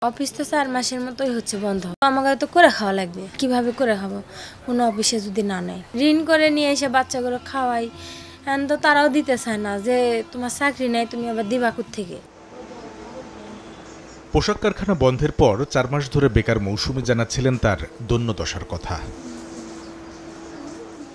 Office তো 4 মাসের মতোই হচ্ছে বন্ধ। আমাকে তো করে খাওয়া লাগবে, কিভাবে করে খাবো কোনো অফিসে যদি না নেয়। ঋণ করে নিয়ে এসে বাচ্চাগুলো খাওয়াই, এখন তো তারাও দিতে চায় না যে তোমার চাকরি নেই, তুমি আবার দিবা কোত্থেকে। পোশাক কারখানা বন্ধের পর 4 মাস ধরে বেকার মৌসুমী জানাচ্ছিলেন তার দৈন্যদশার কথা।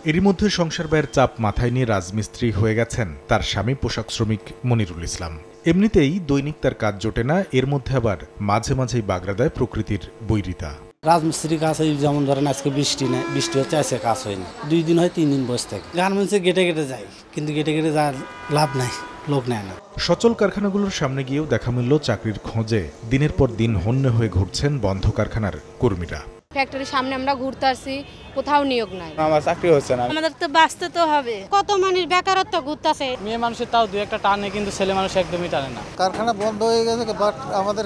এরই মধ্যে সংসার ব্যয়ের চাপ মাথায় নিয়ে রাজমিস্ত্রি হয়ে গেছেন তার স্বামী পোশাক শ্রমিক মনিরুল ইসলাম। এমনিতেই দৈনিক তার কাজ জোটে না, এর মধ্যে আবার মাঝে মাঝেই বাগড়া দেয় প্রকৃতির বৈরিতা। রাজমিস্ত্রির কাজ যেমন ধরেন আজকে বৃষ্টি নেই, বৃষ্টি হচ্ছে আজকে কাজ হয়নি, 2 দিন হয় 3 দিন বসে থাকে। গার্মেন্টসে গেটে গেটে যায়, কিন্তু গেটে গেটে যাওয়ার লাভ নাই, লোক নেয় না। সচল কারখানাগুলোর সামনে গিয়েও দেখা মিলল চাকরির খোঁজে দিনের পর দিন হন্যে হয়ে ঘুরছেন বন্ধ কারখানার কর্মীরা। ফ্যাক্টরির সামনে আমরা ঘুরতে আসছি, কোথাও নিয়োগ নাই। আমার চাকরি হচ্ছে না, আমাদের তো বাঁচতে তো হবে। কত মানুষ বেকারত্ব ঘুরতেছে। মেয়ে মানুষের তাও 2-1টা টানে, কিন্তু ছেলে মানুষ একদমই টানে না। কারখানা বন্ধ হয়ে গেছে, বাট আমাদের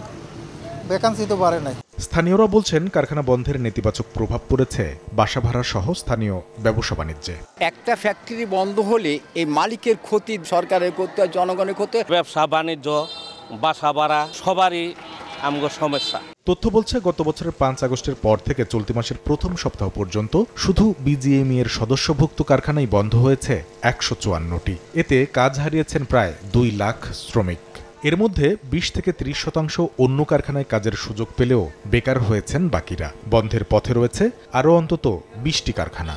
ভ্যাকান্সি তো বাড়ে নাই। স্থানীয়রা বলছেন কারখানা বন্ধের নেতিবাচক প্রভাব পড়েছে বাসা ভাড়া সহ স্থানীয় ব্যবসা বাণিজ্যে। একটা ফ্যাক্টরি বন্ধ হলে এই মালিকের ক্ষতি, সরকারের ক্ষতি হয়, জনগণের ক্ষতি হয়। ব্যবসা বাণিজ্য, বাসা ভাড়া সবারই আমগো সমস্যা। তথ্য বলছে গত বছরের 5 আগস্টের পর থেকে চলতি মাসের প্রথম সপ্তাহ পর্যন্ত শুধু বিজিএমই এর সদস্যভুক্ত কারখানাই বন্ধ হয়েছে 154টি। এতে কাজ হারিয়েছেন প্রায় 2 লাখ শ্রমিক। এর মধ্যে 20 থেকে 30% অন্য কারখানায় কাজের সুযোগ পেলেও বেকার হয়েছেন বাকিরা। বন্ধের পথে রয়েছে আরও অন্তত 20টি কারখানা।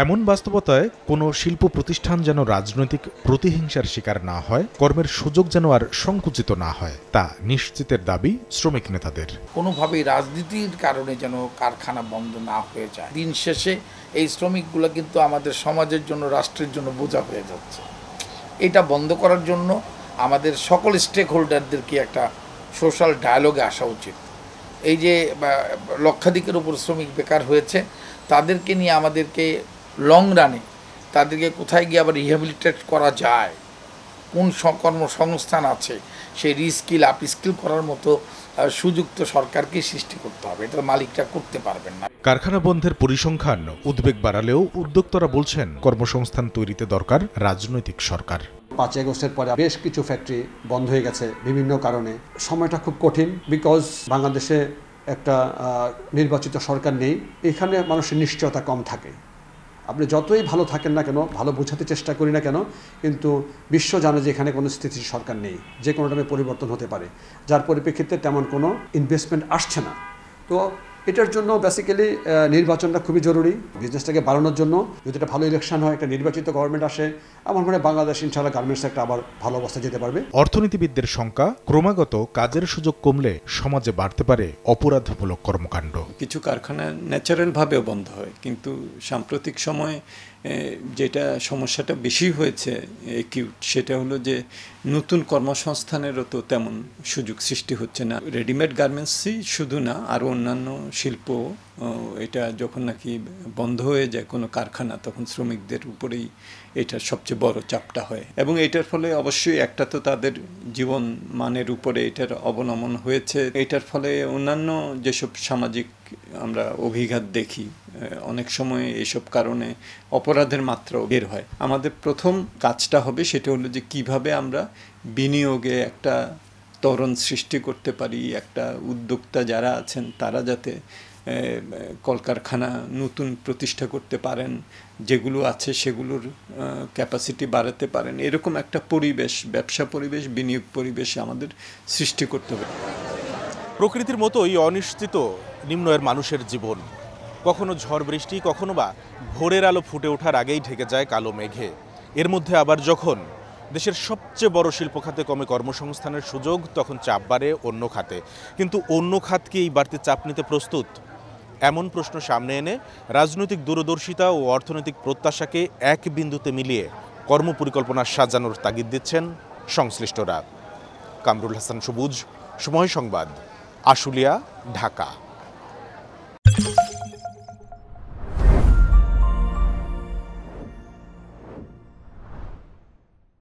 এমন বাস্তবতায় কোনো শিল্প প্রতিষ্ঠান যেন রাজনৈতিক প্রতিহিংসার শিকার না হয়, কর্মের সুযোগ যেন আর সংকুচিত না হয়, তা নিশ্চিতের দাবি শ্রমিক নেতাদের। কোনোভাবেই রাজনীতির কারণে যেন কারখানা বন্ধ না হয়ে যায়। দিন শেষে এই শ্রমিকগুলো কিন্তু আমাদের সমাজের জন্য, রাষ্ট্রের জন্য বোঝা হয়ে যাচ্ছে। এটা বন্ধ করার জন্য আমাদের সকল স্টেক হোল্ডারদেরকে একটা সোশ্যাল ডায়ালগে আসা উচিত। এই যে লক্ষাধিকের উপর শ্রমিক বেকার হয়েছে, তাদেরকে নিয়ে আমাদেরকে লং রানে তাদেরকে কোথায় গিয়ে আবার রিহ্যাবিলিটেট করা যায়, কোন কর্মসংস্থান আছে, সেই রিস্কিল আপস্কিল করার মতো সুযোগ তো সরকারকে সৃষ্টি করতে হবে। এটা মালিকরা করতে পারবেন না। কারখানা বন্ধের পরিসংখ্যান উদ্বেগ বাড়ালেও উদ্যোক্তারা বলছেন কর্মসংস্থান তৈরিতে দরকার রাজনৈতিক সরকার। 5 আগস্টের পরে বেশ কিছু ফ্যাক্টরি বন্ধ হয়ে গেছে বিভিন্ন কারণে। সময়টা খুব কঠিন, বিকজ বাংলাদেশে একটা নির্বাচিত সরকার নেই। এখানে মানুষের নিশ্চয়তা কম থাকে। আপনি যতই ভালো থাকেন না কেন, ভালো বোঝাতে চেষ্টা করি না কেন, কিন্তু বিশ্ব জানে যে এখানে কোনো স্থিতিশীল সরকার নেই, যে কোনো টাইমে পরিবর্তন হতে পারে, যার পরিপ্রেক্ষিতে তেমন কোনো ইনভেস্টমেন্ট আসছে না। তো এটার জন্য বেসিক্যালি নির্বাচনটা খুবই জরুরি। বিজনেসটাকে বাড়ানোর জন্য যদি একটা ভালো ইলেকশন হয়, একটা নির্বাচিত গভর্নমেন্ট আসে, আমার মনে হয় বাংলাদেশ ইনশাআল্লাহ গার্মেন্টস একটা আবার ভালো অবস্থায় যেতে পারবে। অর্থনীতিবিদদের শঙ্কা, ক্রমাগত কাজের সুযোগ কমলে সমাজে বাড়তে পারে অপরাধমূলক কর্মকাণ্ড। কিছু কারখানা ন্যাচারালভাবেও বন্ধ হয়, কিন্তু সাম্প্রতিক সময়ে যেটা সমস্যাটা বেশি হয়েছে একিউট, সেটা হলো যে নতুন কর্মসংস্থানেরও তো তেমন সুযোগ সৃষ্টি হচ্ছে না। রেডিমেড গার্মেন্টসই শুধু না, আরও অন্যান্য শিল্প, এটা যখন নাকি বন্ধ হয়ে যায় কোনো কারখানা, তখন শ্রমিকদের উপরেই এটার সবচেয়ে বড় চাপটা হয়। এবং এটার ফলে অবশ্যই একটা তো তাদের জীবন মানের উপরে এটার অবনমন হয়েছে। এটার ফলে অন্যান্য যেসব সামাজিক আমরা অভিঘাত দেখি, অনেক সময় এসব কারণে অপরাধের মাত্রাও বের হয়। আমাদের প্রথম কাজটা হবে সেটা হলো যে কিভাবে আমরা বিনিয়োগে একটা ত্বরণ সৃষ্টি করতে পারি। একটা উদ্যোক্তা যারা আছেন তারা যাতে কলকারখানা নতুন প্রতিষ্ঠা করতে পারেন, যেগুলো আছে সেগুলোর ক্যাপাসিটি বাড়াতে পারেন, এরকম একটা পরিবেশ, ব্যবসা পরিবেশ, বিনিয়োগ পরিবেশ আমাদের সৃষ্টি করতে হবে। প্রকৃতির মতোই অনিশ্চিত নিম্ন আয়ের মানুষের জীবন। কখনো ঝড় বৃষ্টি, কখনো বা ভোরের আলো ফুটে ওঠার আগেই ঢেকে যায় কালো মেঘে। এর মধ্যে আবার যখন দেশের সবচেয়ে বড় শিল্প খাতে কমে কর্মসংস্থানের সুযোগ, তখন চাপ বাড়ে অন্য খাতে। কিন্তু অন্য খাত কি এই বাড়তি চাপ নিতে প্রস্তুত? এমন প্রশ্ন সামনে এনে রাজনৈতিক দূরদর্শিতা ও অর্থনৈতিক প্রত্যাশাকে এক বিন্দুতে মিলিয়ে কর্মপরিকল্পনা সাজানোর তাগিদ দিচ্ছেন সংশ্লিষ্টরা। কামরুল হাসান সবুজ, সময় সংবাদ, আশুলিয়া, ঢাকা।